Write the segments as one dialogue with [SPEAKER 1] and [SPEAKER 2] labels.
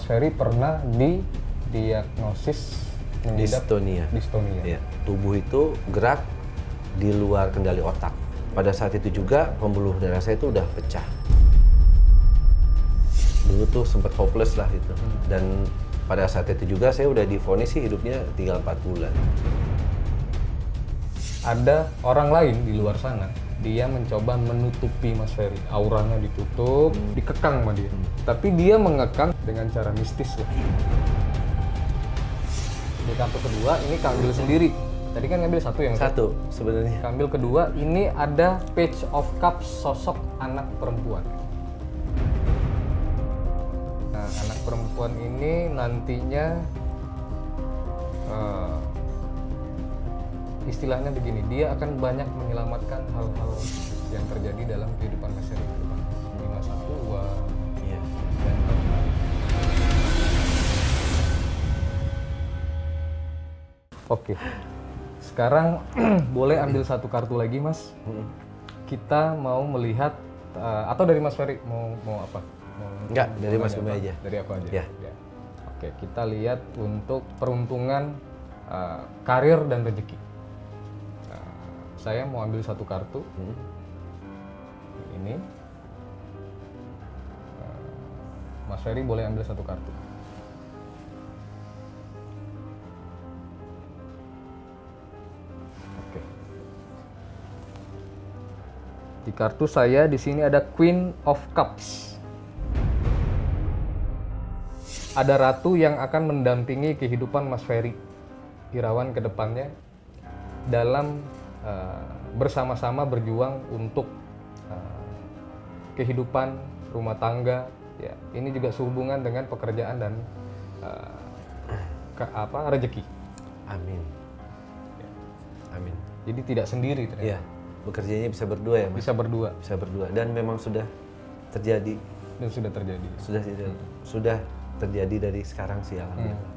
[SPEAKER 1] Ferry pernah didiagnosis
[SPEAKER 2] Dystonia. Ya, tubuh itu gerak di luar kendali otak. Pada saat itu juga pembuluh darah saya itu udah pecah. Dulu tuh sempat hopeless lah itu. Dan pada saat itu juga saya udah divonis sih hidupnya tinggal 4 bulan.
[SPEAKER 1] Ada orang lain di luar sana, dia mencoba menutupi Mas Ferry. Auranya ditutup, dikekang sama dia. Tapi dia mengekang dengan cara mistis lah. Di kartu kedua, ini Kambil sendiri. Tadi kan ngambil satu yang
[SPEAKER 2] Satu sebenarnya.
[SPEAKER 1] Kambil kedua, ini ada Page of Cups, sosok anak perempuan. Nah, anak perempuan ini nantinya istilahnya begini, dia akan banyak menyelamatkan hal-hal yang terjadi dalam kehidupan Mas Ferry ke depan. Di masa tua,
[SPEAKER 2] Iya.
[SPEAKER 1] dan lain-lain. Oke, sekarang boleh ambil satu kartu lagi, Mas. Kita mau melihat atau dari Mas Ferry mau apa?
[SPEAKER 2] Enggak, dari
[SPEAKER 1] mau
[SPEAKER 2] Mas
[SPEAKER 1] nanya
[SPEAKER 2] Gumi
[SPEAKER 1] apa?
[SPEAKER 2] aja.
[SPEAKER 1] Dari aku aja.
[SPEAKER 2] Ya.
[SPEAKER 1] Ya. Oke, kita lihat untuk peruntungan karir dan rezeki. Saya mau ambil satu kartu. Ini. Mas Ferry boleh ambil satu kartu. Oke. Di kartu saya di sini ada Queen of Cups. Ada ratu yang akan mendampingi kehidupan Mas Ferry Irawan ke depannya dalam bersama-sama berjuang untuk kehidupan rumah tangga. Ya, ini juga sehubungan dengan pekerjaan dan rezeki.
[SPEAKER 2] Amin. Amin.
[SPEAKER 1] Jadi tidak sendiri ternyata.
[SPEAKER 2] Iya, bekerjanya bisa berdua ya, Mas?
[SPEAKER 1] Bisa berdua
[SPEAKER 2] Bisa berdua. Dan memang sudah terjadi.
[SPEAKER 1] dan sudah terjadi.
[SPEAKER 2] Sudah terjadi dari sekarang sih, alhamdulillah.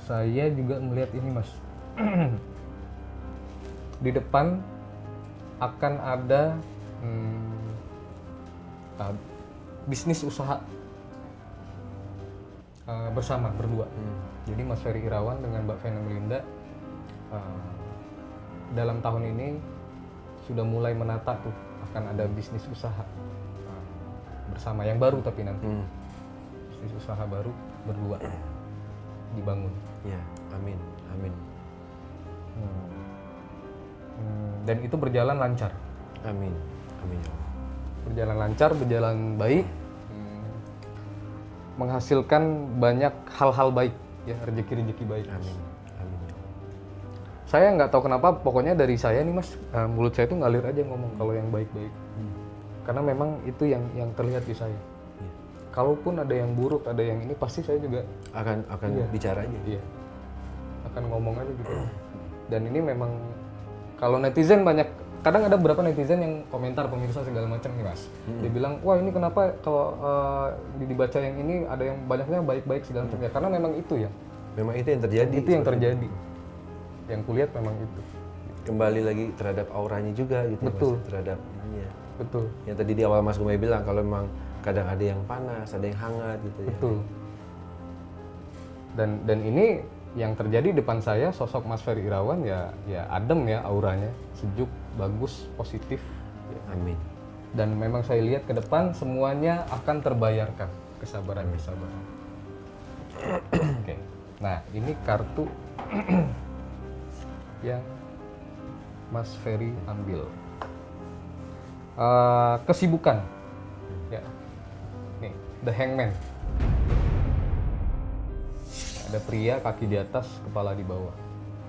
[SPEAKER 1] Saya juga melihat ini, Mas. Di depan akan ada bisnis usaha bersama berdua. Jadi Mas Ferry Irawan dengan Mbak Vena Melinda dalam tahun ini sudah mulai menata tuh akan ada bisnis usaha bersama yang baru, tapi nanti bisnis usaha baru berdua dibangun.
[SPEAKER 2] Ya, amin, amin.
[SPEAKER 1] Dan itu berjalan lancar.
[SPEAKER 2] Amin, amin ya Allah.
[SPEAKER 1] Berjalan lancar, berjalan baik, menghasilkan banyak hal-hal baik, ya, rezeki-rezeki baik.
[SPEAKER 2] Amin, amin ya Allah.
[SPEAKER 1] Saya nggak tahu kenapa, pokoknya dari saya nih, Mas, mulut saya tuh ngalir aja ngomong kalau yang baik-baik. Karena memang itu yang terlihat di saya. Kalaupun ada yang buruk, ada yang ini, pasti saya juga
[SPEAKER 2] Akan bicara aja.
[SPEAKER 1] iya, akan ngomong aja gitu. Dan ini memang kalau netizen banyak, kadang ada beberapa netizen yang komentar pemirsa segala macam nih, Mas. Dia bilang, wah ini kenapa kalau dibaca yang ini ada yang banyaknya baik-baik segala macam. Ya karena memang itu ya.
[SPEAKER 2] Memang itu yang terjadi.
[SPEAKER 1] Itu yang terjadi. Yang kulihat memang itu.
[SPEAKER 2] Kembali lagi terhadap auranya juga gitu.
[SPEAKER 1] Betul.
[SPEAKER 2] Mas, terhadap ininya.
[SPEAKER 1] Betul.
[SPEAKER 2] Yang tadi di awal Mas Gumai bilang kalau memang kadang ada yang panas, ada yang hangat gitu ya.
[SPEAKER 1] Betul. Dan ini yang terjadi depan saya, sosok Mas Ferry Irawan ya adem ya auranya, sejuk, bagus, positif.
[SPEAKER 2] Amin.
[SPEAKER 1] Dan memang saya lihat ke depan semuanya akan terbayarkan, kesabaran. Oke. Nah, ini kartu yang Mas Ferry ambil. Kesibukan. Ya. Nih, The Hangman. Ada pria, kaki di atas, kepala di bawah.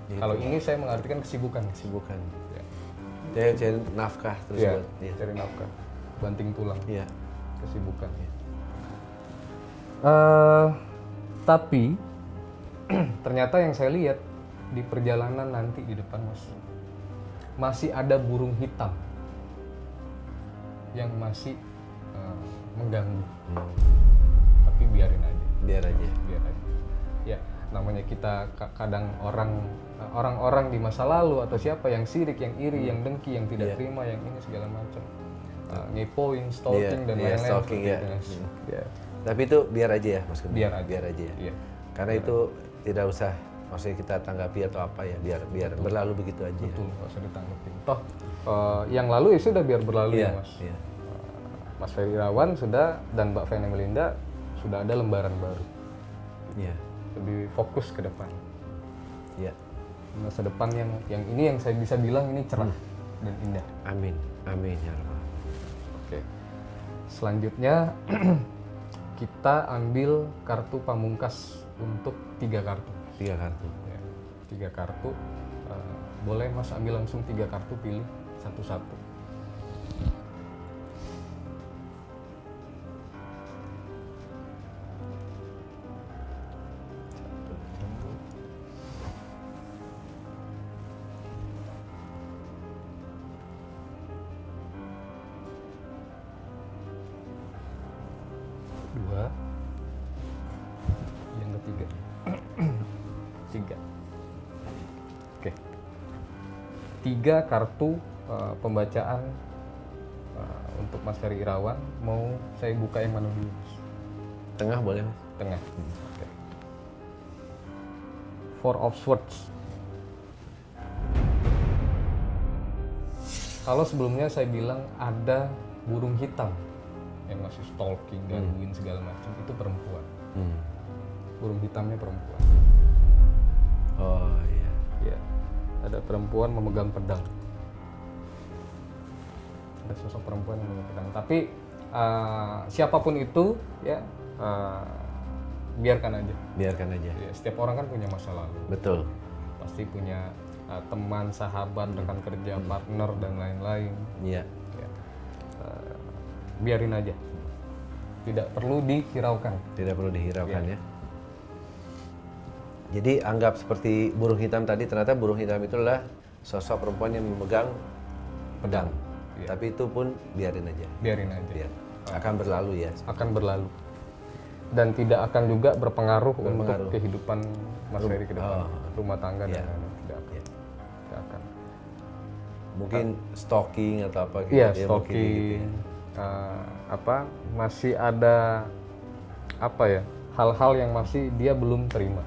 [SPEAKER 2] Gitu.
[SPEAKER 1] Kalau ini saya mengartikan kesibukan.
[SPEAKER 2] Kesibukan.
[SPEAKER 1] Ya.
[SPEAKER 2] Dia cari nafkah terus
[SPEAKER 1] Iya,
[SPEAKER 2] buat dia.
[SPEAKER 1] cari nafkah, banting tulang,
[SPEAKER 2] Iya.
[SPEAKER 1] kesibukan. Tapi ternyata yang saya lihat di perjalanan nanti di depan, Mas, masih ada burung hitam yang masih mengganggu. Tapi biarin aja.
[SPEAKER 2] Biar aja.
[SPEAKER 1] Biar aja. Ya, namanya kita kadang orang-orang di masa lalu atau siapa yang sirik, yang iri, yang dengki, yang tidak terima, yang ini segala macam, ngepoin, stalking dan lain-lain.
[SPEAKER 2] Stalking ya.
[SPEAKER 1] Ya.
[SPEAKER 2] Tapi itu biar aja ya Mas Gun.
[SPEAKER 1] Biar aja ya.
[SPEAKER 2] Iya. Karena itu tidak usah maksudnya kita tanggapi atau apa ya, biar berlalu begitu aja.
[SPEAKER 1] Betul, nggak usah ditanggapin. Toh yang lalu ya sudah biar berlalu ya Mas.
[SPEAKER 2] Iya.
[SPEAKER 1] Mas Ferry Irawan sudah dan Mbak Vena Melinda sudah ada lembaran baru.
[SPEAKER 2] Iya.
[SPEAKER 1] Lebih fokus ke depan.
[SPEAKER 2] Iya.
[SPEAKER 1] Masa depan yang ini yang saya bisa bilang ini cerah dan indah.
[SPEAKER 2] Amin. Amin ya Rabbal.
[SPEAKER 1] Oke. Selanjutnya kita ambil kartu pamungkas untuk 3 kartu.
[SPEAKER 2] 3 kartu.
[SPEAKER 1] Ya, 3 kartu. Boleh Mas ambil langsung 3 kartu, pilih satu-satu. Dua, yang ketiga. 3. Oke. 3 kartu pembacaan untuk Mas Ferry Irawan. Mau saya buka yang mana dulu?
[SPEAKER 2] Tengah boleh Mas?
[SPEAKER 1] Tengah. Oke. 4 of Swords. Kalau sebelumnya saya bilang ada burung hitam yang masih stalking, gangguin segala macam, itu perempuan. Burung hitamnya perempuan.
[SPEAKER 2] Oh iya.
[SPEAKER 1] Ya, ada perempuan memegang pedang. Ada sosok perempuan yang memegang pedang. Tapi siapapun itu, ya biarkan aja.
[SPEAKER 2] Biarkan aja.
[SPEAKER 1] Ya, setiap orang kan punya masa lalu.
[SPEAKER 2] Betul.
[SPEAKER 1] Pasti punya teman, sahabat, rekan kerja, partner dan lain-lain.
[SPEAKER 2] Iya.
[SPEAKER 1] Ya. Biarin aja. Tidak perlu dihiraukan.
[SPEAKER 2] Tidak perlu dihiraukan ya. Jadi anggap seperti burung hitam tadi, ternyata burung hitam itu adalah sosok perempuan yang memegang pedang.
[SPEAKER 1] Iya.
[SPEAKER 2] Tapi itu pun biarin aja.
[SPEAKER 1] Biarin aja.
[SPEAKER 2] Biar. Akan berlalu ya.
[SPEAKER 1] Akan berlalu. Dan tidak akan juga berpengaruh untuk kehidupan Mas Ferry ke depan. Rumah tangga dan lain-lain. Tidak akan. Tidak akan.
[SPEAKER 2] Mungkin stalking atau apa gitu.
[SPEAKER 1] Iya,
[SPEAKER 2] ya,
[SPEAKER 1] stalking. Masih ada hal-hal yang masih dia belum terima.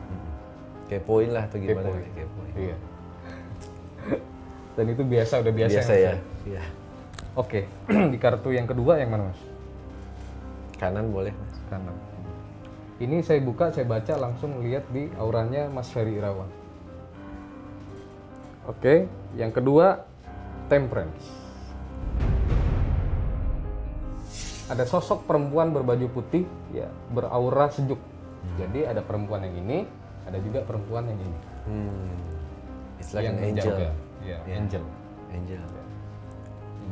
[SPEAKER 2] Kepoin lah atau gimana?
[SPEAKER 1] Kepoin. Iya. Dan itu udah biasa
[SPEAKER 2] ya. Iya.
[SPEAKER 1] Oke. Di kartu yang kedua yang mana Mas?
[SPEAKER 2] Kanan boleh Mas.
[SPEAKER 1] Kanan. Ini saya buka, saya baca langsung lihat di auranya Mas Ferry Irawan. Oke, yang kedua Temperance. Ada sosok perempuan berbaju putih, ya, beraura sejuk. Jadi ada perempuan yang ini, ada juga perempuan yang ini.
[SPEAKER 2] It's like
[SPEAKER 1] yang
[SPEAKER 2] an angel.
[SPEAKER 1] Ya, angel.
[SPEAKER 2] Angel.
[SPEAKER 1] Ya.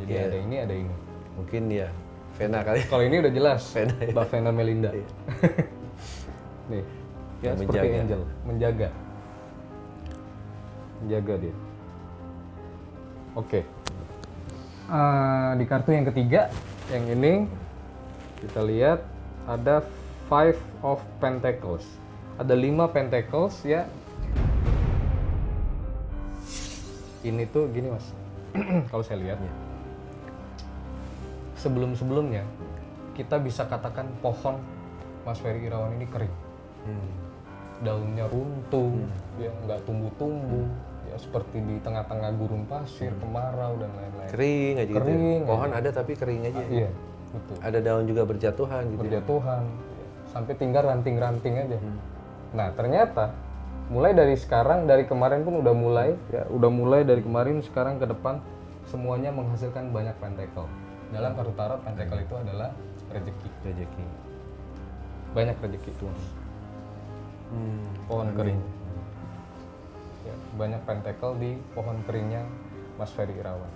[SPEAKER 1] Jadi ada ini, ada ini.
[SPEAKER 2] Mungkin ya Vena kali.
[SPEAKER 1] Kalau ini udah jelas,
[SPEAKER 2] Vena, ya.
[SPEAKER 1] Mbak Vena Melinda. Nih, ya
[SPEAKER 2] Yang
[SPEAKER 1] seperti
[SPEAKER 2] menjaga.
[SPEAKER 1] angel, menjaga dia. Oke. Di kartu yang ketiga, yang ini kita lihat ada 5 of Pentacles. Ada 5 Pentacles ya. Ini tuh gini Mas, kalau saya lihat sebelum-sebelumnya kita bisa katakan pohon Mas Ferry Irawan ini kering. Daunnya runtuh, ya nggak tumbuh-tumbuh, ya seperti di tengah-tengah gurun pasir, kemarau dan lain-lain.
[SPEAKER 2] Kering aja gitu.
[SPEAKER 1] Kering
[SPEAKER 2] Pohon
[SPEAKER 1] aja.
[SPEAKER 2] ada tapi kering aja.
[SPEAKER 1] Iya, betul.
[SPEAKER 2] Ada daun juga berjatuhan gitu.
[SPEAKER 1] Berjatuhan, sampai tinggal ranting-ranting aja. Nah ternyata mulai dari sekarang, dari kemarin pun udah mulai dari kemarin sekarang ke depan semuanya menghasilkan banyak pentacle. Dalam kartu tarot pentacle itu adalah rezeki.
[SPEAKER 2] Rezeki.
[SPEAKER 1] Banyak rezeki itu. Pohon kering. Ya, banyak pentacle di pohon keringnya Mas Ferry Irawan.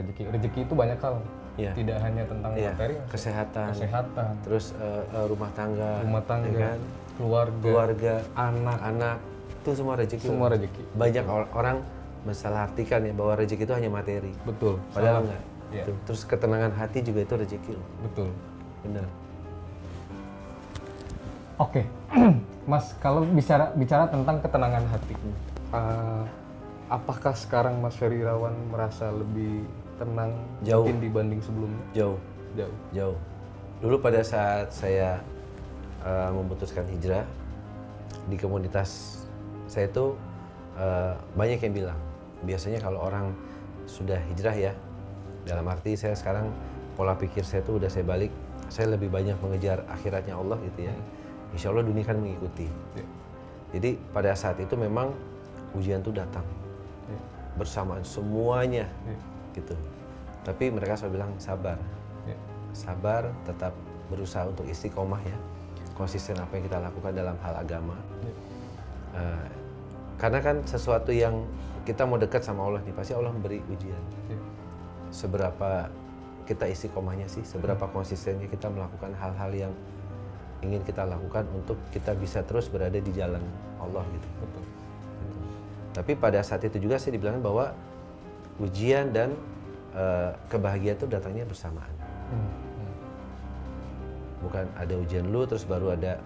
[SPEAKER 1] Rezeki itu banyak hal.
[SPEAKER 2] Iya.
[SPEAKER 1] Tidak hanya tentang materi,
[SPEAKER 2] kesehatan,
[SPEAKER 1] terus
[SPEAKER 2] rumah tangga,
[SPEAKER 1] ya kan? keluarga,
[SPEAKER 2] anak itu semua rezeki.
[SPEAKER 1] Semua rezeki.
[SPEAKER 2] Banyak orang mensalahartikan ya bahwa rezeki itu hanya materi.
[SPEAKER 1] Betul.
[SPEAKER 2] Padahal enggak.
[SPEAKER 1] Iya.
[SPEAKER 2] Terus ketenangan hati juga itu rezeki loh.
[SPEAKER 1] Betul.
[SPEAKER 2] Benar.
[SPEAKER 1] Oke. Mas, kalau bicara tentang ketenangan hati, apakah sekarang Mas Ferry Irawan merasa lebih tenang
[SPEAKER 2] Jauh.
[SPEAKER 1] mungkin dibanding sebelumnya?
[SPEAKER 2] Jauh. Dulu pada saat saya memutuskan hijrah di komunitas saya itu banyak yang bilang, biasanya kalau orang sudah hijrah ya, dalam arti saya sekarang pola pikir saya itu udah saya balik, saya lebih banyak mengejar akhiratnya Allah gitu ya. Insya Allah dunia kan mengikuti. Jadi pada saat itu memang ujian itu datang bersamaan semuanya gitu. Tapi mereka selalu bilang sabar, sabar, tetap berusaha untuk istiqomah ya, konsisten apa yang kita lakukan dalam hal agama. Karena kan sesuatu yang kita mau dekat sama Allah nih, pasti Allah memberi ujian. Seberapa kita istiqomahnya sih, seberapa konsistennya kita melakukan hal-hal yang ingin kita lakukan untuk kita bisa terus berada di jalan Allah gitu.
[SPEAKER 1] Betul.
[SPEAKER 2] Tapi pada saat itu juga saya dibilang bahwa ujian dan kebahagiaan itu datangnya bersamaan. Bukan ada ujian dulu terus baru ada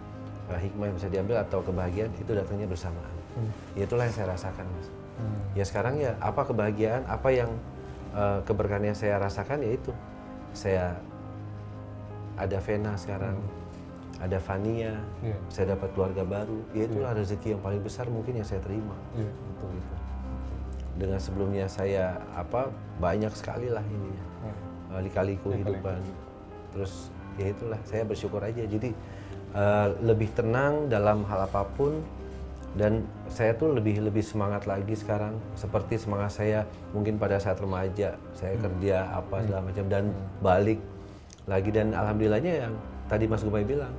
[SPEAKER 2] hikmah yang bisa diambil, atau kebahagiaan itu datangnya bersamaan. Ya itulah yang saya rasakan, Mas. Ya sekarang ya apa kebahagiaan, apa yang keberkahan yang saya rasakan, yaitu saya ada Vena sekarang, ada Fania, saya dapat keluarga baru, ya itulah rezeki yang paling besar mungkin yang saya terima. Untuk itu. Dengan sebelumnya saya banyak sekali lah ininya, lika-liku kehidupan. Terus ya itulah, saya bersyukur aja. Jadi lebih tenang dalam hal apapun, dan saya tuh lebih semangat lagi sekarang, seperti semangat saya mungkin pada saat remaja, saya kerja apa segala macam dan balik lagi. Dan alhamdulillahnya yang tadi Mas Gumay bilang,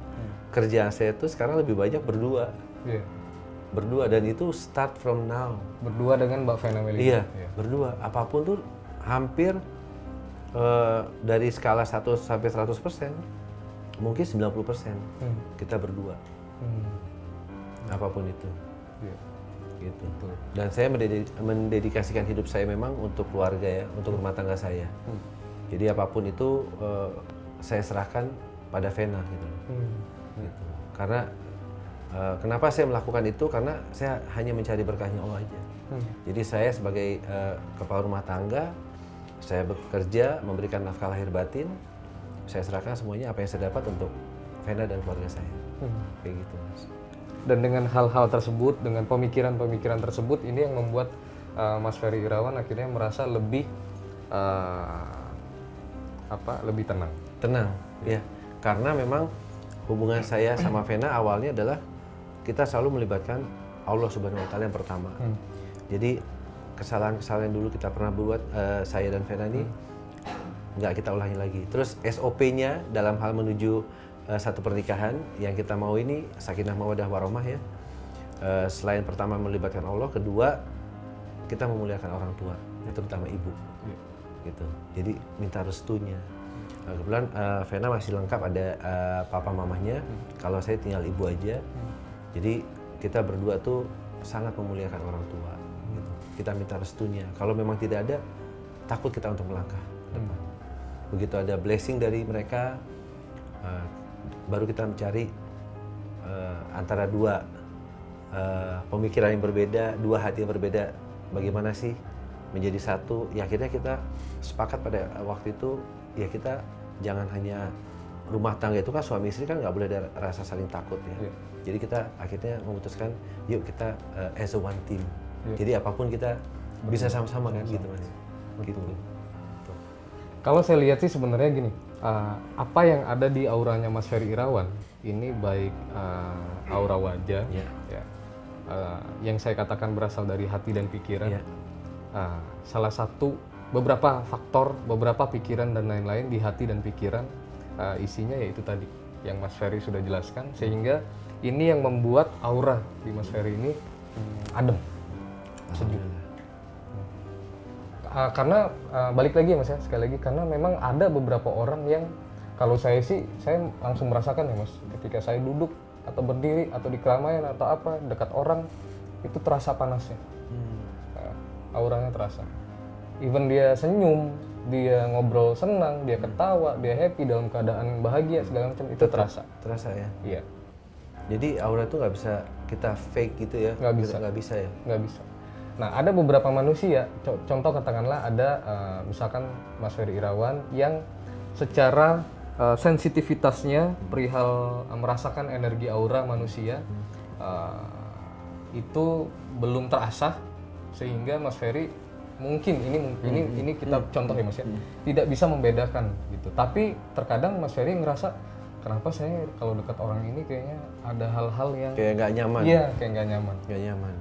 [SPEAKER 2] kerjaan saya tuh sekarang lebih banyak berdua. Berdua, dan itu start from now.
[SPEAKER 1] Berdua dengan Mbak Vena Melinda.
[SPEAKER 2] Iya, berdua. Apapun tuh hampir dari skala 1 sampai 100%, mungkin 90% kita berdua. Apapun itu. Gitu. Dan saya mendedikasikan hidup saya memang untuk keluarga ya, untuk rumah tangga saya. Jadi apapun itu saya serahkan pada Vena gitu. Gitu. Karena kenapa saya melakukan itu? Karena saya hanya mencari berkahnya Allah aja. Jadi saya sebagai kepala rumah tangga, saya bekerja memberikan nafkah lahir batin, saya serahkan semuanya apa yang saya dapat untuk Vena dan keluarga saya. Kayak gitu, Mas.
[SPEAKER 1] Dan dengan hal-hal tersebut, dengan pemikiran-pemikiran tersebut, ini yang membuat Mas Ferry Irawan akhirnya merasa lebih lebih tenang.
[SPEAKER 2] Tenang, ya. Karena memang hubungan saya sama Vena awalnya adalah kita selalu melibatkan Allah Subhanahu Wa Taala yang pertama. Jadi kesalahan-kesalahan dulu kita pernah buat, saya dan Vena ini nggak kita ulangi lagi. Terus SOP-nya dalam hal menuju satu pernikahan yang kita mau ini sakinah mawaddah warahmah ya. Selain pertama melibatkan Allah, kedua kita memuliakan orang tua, terutama ibu. Gitu. Jadi minta restunya. Kebetulan Vena masih lengkap, ada papa mamanya. Kalau saya tinggal ibu aja. Jadi kita berdua tuh sangat memuliakan orang tua. Gitu. Kita minta restunya. Kalau memang tidak ada, takut kita untuk melangkah ke depan. Begitu ada blessing dari mereka, baru kita mencari antara dua pemikiran yang berbeda, dua hati yang berbeda, bagaimana sih menjadi satu. Ya akhirnya kita sepakat pada waktu itu, ya kita jangan hanya rumah tangga itu kan suami istri kan nggak boleh ada rasa saling takut ya. Jadi kita akhirnya memutuskan, yuk kita as a one team. Jadi apapun kita bisa sama-sama kan gitu, Mas. Gitu.
[SPEAKER 1] Kalau saya lihat sih sebenarnya gini, apa yang ada di auranya Mas Ferry Irawan ini baik aura wajah, yang saya katakan berasal dari hati dan pikiran. Salah satu beberapa faktor, beberapa pikiran dan lain-lain di hati dan pikiran, isinya yaitu tadi yang Mas Ferry sudah jelaskan, sehingga ini yang membuat aura di Mas Ferry ini adem, sejuk. Karena balik lagi ya Mas ya, sekali lagi, karena memang ada beberapa orang yang kalau saya sih, saya langsung merasakan ya Mas, ketika saya duduk atau berdiri atau di keramaian atau apa dekat orang, itu terasa panasnya. Auranya terasa. Even dia senyum, dia ngobrol senang, dia ketawa, dia happy dalam keadaan bahagia segala macam, itu terasa.
[SPEAKER 2] Terasa ya?
[SPEAKER 1] Iya.
[SPEAKER 2] Jadi aura itu nggak bisa kita fake gitu ya?
[SPEAKER 1] Nggak bisa.
[SPEAKER 2] Nggak bisa ya?
[SPEAKER 1] Nggak bisa. Nah, ada beberapa manusia, contoh katakanlah ada misalkan Mas Ferry Irawan yang secara sensitivitasnya perihal merasakan energi aura manusia itu belum terasah, sehingga Mas Ferry mungkin ini kita contoh ya Mas ya, tidak bisa membedakan gitu. Tapi terkadang Mas Ferry ngerasa kenapa saya kalau dekat orang ini kayaknya ada hal-hal yang
[SPEAKER 2] Kayak nggak nyaman?
[SPEAKER 1] Iya, kayak nggak nyaman.
[SPEAKER 2] Nggak nyaman.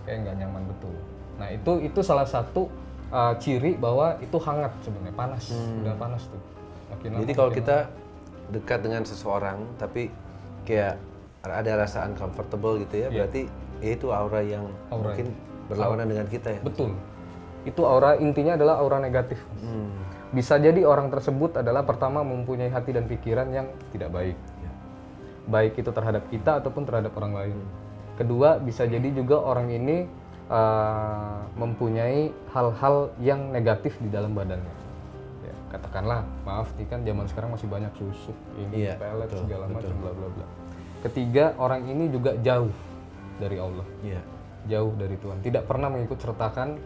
[SPEAKER 1] Kayak nggak nyaman betul. Nah itu salah satu ciri bahwa itu hangat sebenarnya, panas, udah panas tuh. Makin lama,
[SPEAKER 2] Jadi kalau
[SPEAKER 1] makin
[SPEAKER 2] kita dekat dengan seseorang tapi kayak ada rasa uncomfortable gitu ya, berarti ya itu aura yang mungkin berlawanan dengan kita ya.
[SPEAKER 1] betul. Itu aura, intinya adalah aura negatif. Bisa jadi orang tersebut adalah pertama mempunyai hati dan pikiran yang tidak baik. Baik itu terhadap kita ataupun terhadap orang lain. Kedua, bisa jadi juga orang ini mempunyai hal-hal yang negatif di dalam badannya. Ya, katakanlah, maaf nih kan zaman sekarang masih banyak susuk, ini pelet segala macam bla bla bla. Ketiga, orang ini juga jauh dari Allah. Jauh dari Tuhan, tidak pernah mengikut sertakan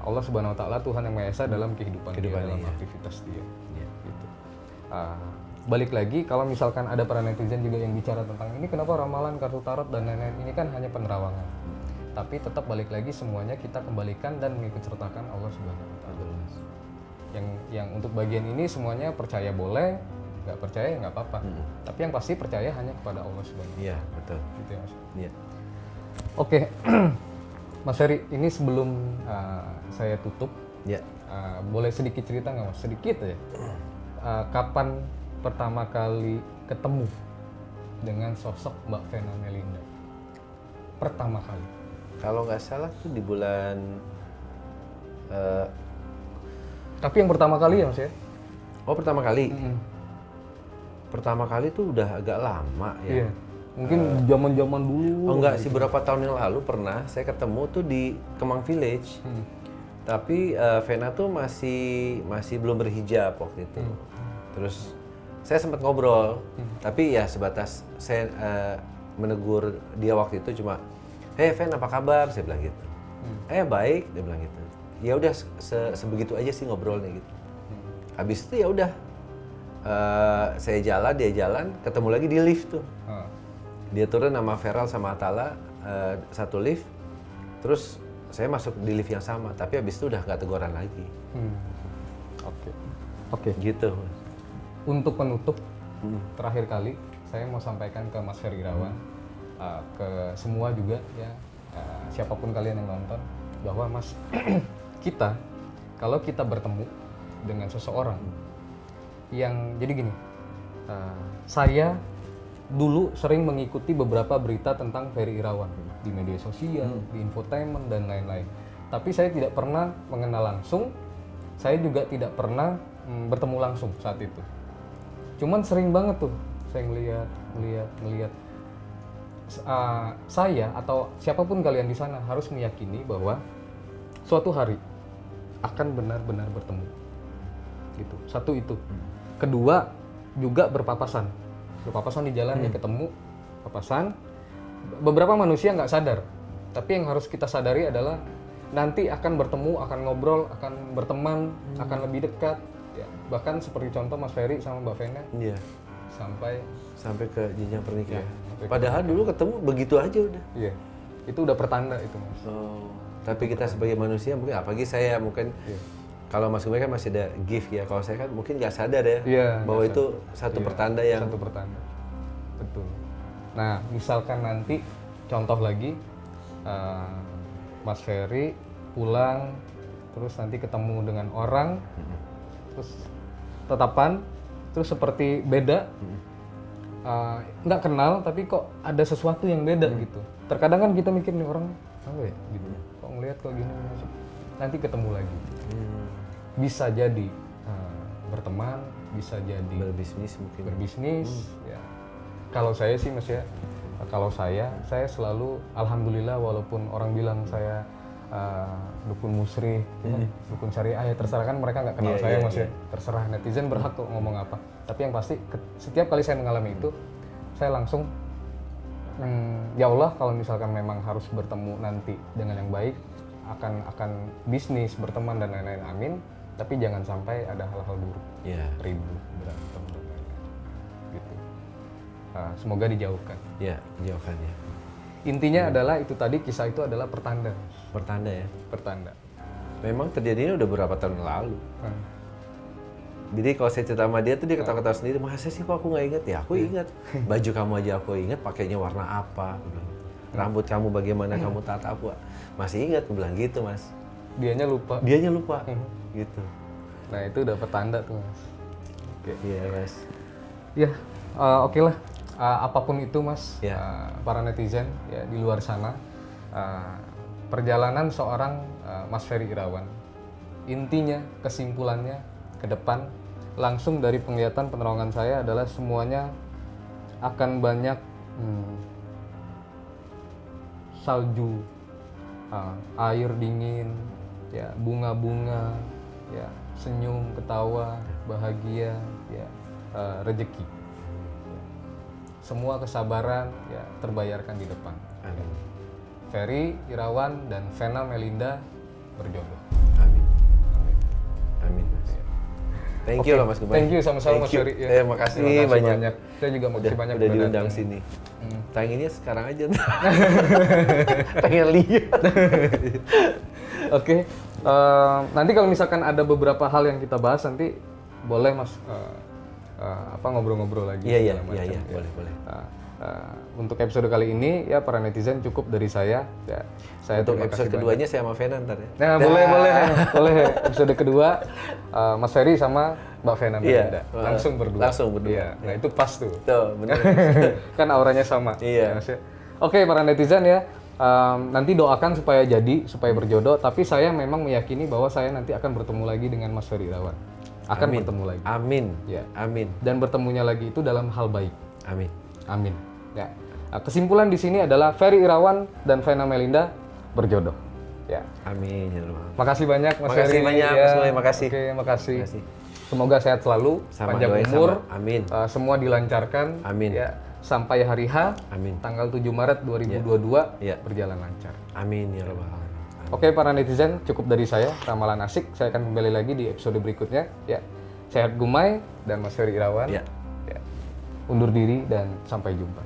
[SPEAKER 1] Allah Subhanahu wa taala, Tuhan yang Maha Esa dalam kehidupan dia, dalam aktivitas dia. Gitu. Balik lagi, kalau misalkan ada para netizen juga yang bicara tentang ini kenapa ramalan, kartu tarot dan lain-lain, ini kan hanya penerawangan. Tapi tetap balik lagi semuanya kita kembalikan dan mengikut sertakan Allah Subhanahu wa taala. Yang untuk bagian ini semuanya percaya boleh, nggak percaya nggak apa-apa. Tapi yang pasti percaya hanya kepada Allah Subhanahu wa taala.
[SPEAKER 2] Iya, betul.
[SPEAKER 1] Gitu ya, Mas.
[SPEAKER 2] Iya.
[SPEAKER 1] Oke. Mas Ferry, ini sebelum saya tutup, boleh sedikit cerita nggak Mas? Sedikit aja. Kapan pertama kali ketemu dengan sosok Mbak Vena Melinda? Pertama kali.
[SPEAKER 2] Kalau nggak salah tuh di bulan
[SPEAKER 1] Tapi yang pertama kali ya Mas ya?
[SPEAKER 2] Oh, pertama kali. Pertama kali tuh udah agak lama ya.
[SPEAKER 1] Iya. Mungkin zaman-zaman dulu.
[SPEAKER 2] Oh enggak sih, beberapa tahun yang lalu pernah saya ketemu tuh di Kemang Village. Tapi Vena tuh masih belum berhijab waktu itu. Terus saya sempat ngobrol, tapi ya sebatas saya menegur dia waktu itu cuma, "Hey Ven, apa kabar?" Saya bilang gitu. Baik, dia bilang gitu. Ya udah sebegitu aja sih ngobrolnya gitu. Habis itu ya udah saya jalan, dia jalan, ketemu lagi di lift tuh. Dia turun sama Feral sama Atala satu lift, terus saya masuk di lift yang sama, tapi habis itu udah nggak teguran lagi. Oke. Gitu.
[SPEAKER 1] Untuk penutup, terakhir kali saya mau sampaikan ke Mas Ferry Irawan, ke semua juga ya, siapapun kalian yang nonton, bahwa Mas kalau kita bertemu dengan seseorang yang jadi gini, saya dulu sering mengikuti beberapa berita tentang Ferry Irawan di media sosial, di infotainment dan lain-lain. Tapi saya tidak pernah mengenal langsung, saya juga tidak pernah bertemu langsung saat itu. Cuman sering banget tuh saya ngelihat. Saya atau siapapun kalian di sana harus meyakini bahwa suatu hari akan benar-benar bertemu. Gitu. Satu itu. Kedua, juga berpapasan di jalan, ya ketemu, papasan. Beberapa manusia nggak sadar, tapi yang harus kita sadari adalah nanti akan bertemu, akan ngobrol, akan berteman, akan lebih dekat. Ya, bahkan seperti contoh Mas Ferry sama Mbak Vena, sampai
[SPEAKER 2] ke jenjang pernikahan.
[SPEAKER 1] Ya,
[SPEAKER 2] padahal dulu ketemu begitu aja udah.
[SPEAKER 1] Iya, itu udah pertanda itu Mas.
[SPEAKER 2] Tapi kita sebagai manusia mungkin, apalagi saya mungkin. Kalau Mas Gumai kan masih ada gift ya, kalau saya kan mungkin nggak sadar ya, bahwa itu satu pertanda yang...
[SPEAKER 1] Satu pertanda, betul. Nah, misalkan nanti, contoh lagi, Mas Ferry pulang, terus nanti ketemu dengan orang, terus tatapan, terus seperti beda, nggak kenal, tapi kok ada sesuatu yang beda gitu. Terkadang kan kita mikir nih orang, apa ya, gitu. Kok ngelihat kok gini, nanti ketemu lagi. Bisa jadi berteman, bisa jadi
[SPEAKER 2] berbisnis mungkin.
[SPEAKER 1] Ya. Kalau saya sih Mas ya, saya selalu alhamdulillah, walaupun orang bilang saya dukun musri, dukun syariah, ya terserah, kan mereka nggak kenal saya Mas ya. Terserah, netizen berhak kok ngomong apa. Tapi yang pasti setiap kali saya mengalami itu, saya langsung Ya Allah, kalau misalkan memang harus bertemu nanti dengan yang baik, akan bisnis, berteman dan lain-lain, amin. Tapi jangan sampai ada hal-hal buruk,
[SPEAKER 2] Ya.
[SPEAKER 1] ribut, berantem dan lain-lain. Gitu. Semoga dijauhkan.
[SPEAKER 2] Ya, jauhkannya.
[SPEAKER 1] Intinya adalah itu tadi, kisah itu adalah pertanda.
[SPEAKER 2] Pertanda ya.
[SPEAKER 1] Pertanda.
[SPEAKER 2] Memang terjadinya udah berapa tahun lalu.
[SPEAKER 1] Hmm.
[SPEAKER 2] Jadi kalau saya cerita sama dia tuh dia ketawa-ketawa sendiri, masa sih kok aku nggak inget? Ya aku ingat. Baju kamu aja aku ingat, pakainya warna apa. Rambut kamu bagaimana kamu tata apa. Masih ingat, aku bilang gitu mas.
[SPEAKER 1] Dianya lupa.
[SPEAKER 2] Dianya lupa. Gitu.
[SPEAKER 1] Nah itu udah pertanda tuh mas. Oke.
[SPEAKER 2] Iya mas.
[SPEAKER 1] Ya, oke lah. Apapun itu mas,
[SPEAKER 2] Ya.
[SPEAKER 1] para netizen ya di luar sana, perjalanan seorang Mas Ferry Irawan, intinya kesimpulannya ke depan langsung dari penglihatan penerangan saya adalah semuanya akan banyak salju, air dingin, ya bunga-bunga, ya senyum, ketawa, bahagia, ya rezeki. Semua kesabaran ya terbayarkan di depan.
[SPEAKER 2] Amin.
[SPEAKER 1] Ferry Irawan dan Vena Melinda berjodoh.
[SPEAKER 2] Amin.
[SPEAKER 1] Amin.
[SPEAKER 2] Amin mas. Thank
[SPEAKER 1] Oke,
[SPEAKER 2] you loh mas Gumai.
[SPEAKER 1] Thank you sama-sama Mas
[SPEAKER 2] Thank you.
[SPEAKER 1] Ferry. Ya.
[SPEAKER 2] Makasih
[SPEAKER 1] Terima kasih
[SPEAKER 2] banyak.
[SPEAKER 1] Saya juga makasih banyak
[SPEAKER 2] udah
[SPEAKER 1] udah
[SPEAKER 2] diundang
[SPEAKER 1] datang.
[SPEAKER 2] sini. Pengennya sekarang aja. Pengen lihat.
[SPEAKER 1] Oke. Nanti kalau misalkan ada beberapa hal yang kita bahas nanti boleh Mas ngobrol-ngobrol lagi.
[SPEAKER 2] Iya,
[SPEAKER 1] segala macam, ya.
[SPEAKER 2] boleh.
[SPEAKER 1] Untuk episode kali ini ya para netizen cukup dari saya. Ya, saya
[SPEAKER 2] Untuk
[SPEAKER 1] terima
[SPEAKER 2] episode
[SPEAKER 1] kasih
[SPEAKER 2] keduanya saya sama Vena ntar ya.
[SPEAKER 1] Nah, boleh. Episode kedua Mas Ferry sama Mbak Vena Melinda. Langsung berdua.
[SPEAKER 2] Langsung berdua.
[SPEAKER 1] Iya. Nah, itu pas tuh.
[SPEAKER 2] Tuh, bener.
[SPEAKER 1] Kan auranya sama.
[SPEAKER 2] Iya.
[SPEAKER 1] Ya, Mas, ya. Oke, para netizen ya. Nanti doakan supaya berjodoh, tapi saya memang meyakini bahwa saya nanti akan bertemu lagi dengan Mas Ferry Irawan. Bertemu lagi.
[SPEAKER 2] Amin.
[SPEAKER 1] Ya.
[SPEAKER 2] Amin.
[SPEAKER 1] Dan bertemunya lagi itu dalam hal baik.
[SPEAKER 2] Amin.
[SPEAKER 1] Amin. Ya. Kesimpulan di sini adalah Ferry Irawan dan Vena Melinda berjodoh. Ya.
[SPEAKER 2] Amin ya Allah.
[SPEAKER 1] Makasih banyak Mas
[SPEAKER 2] Makasih
[SPEAKER 1] Ferry.
[SPEAKER 2] banyak,
[SPEAKER 1] Ya.
[SPEAKER 2] Mas Sulay. Makasih.
[SPEAKER 1] Oke, makasih.
[SPEAKER 2] Makasih.
[SPEAKER 1] Semoga sehat selalu,
[SPEAKER 2] Sama
[SPEAKER 1] panjang
[SPEAKER 2] doain
[SPEAKER 1] umur.
[SPEAKER 2] sama. Amin.
[SPEAKER 1] Semua dilancarkan.
[SPEAKER 2] Amin.
[SPEAKER 1] Ya. Sampai hari H,
[SPEAKER 2] Amin.
[SPEAKER 1] tanggal 7 Maret 2022
[SPEAKER 2] Ya.
[SPEAKER 1] berjalan lancar.
[SPEAKER 2] Amin ya Rabbal Alamin.
[SPEAKER 1] Oke, para netizen, cukup dari saya, Ramalan Asik. Saya akan kembali lagi di episode berikutnya. Ya. Sehat Gumai dan Mas Ferry Irawan.
[SPEAKER 2] Ya.
[SPEAKER 1] Ya. Undur diri dan sampai jumpa.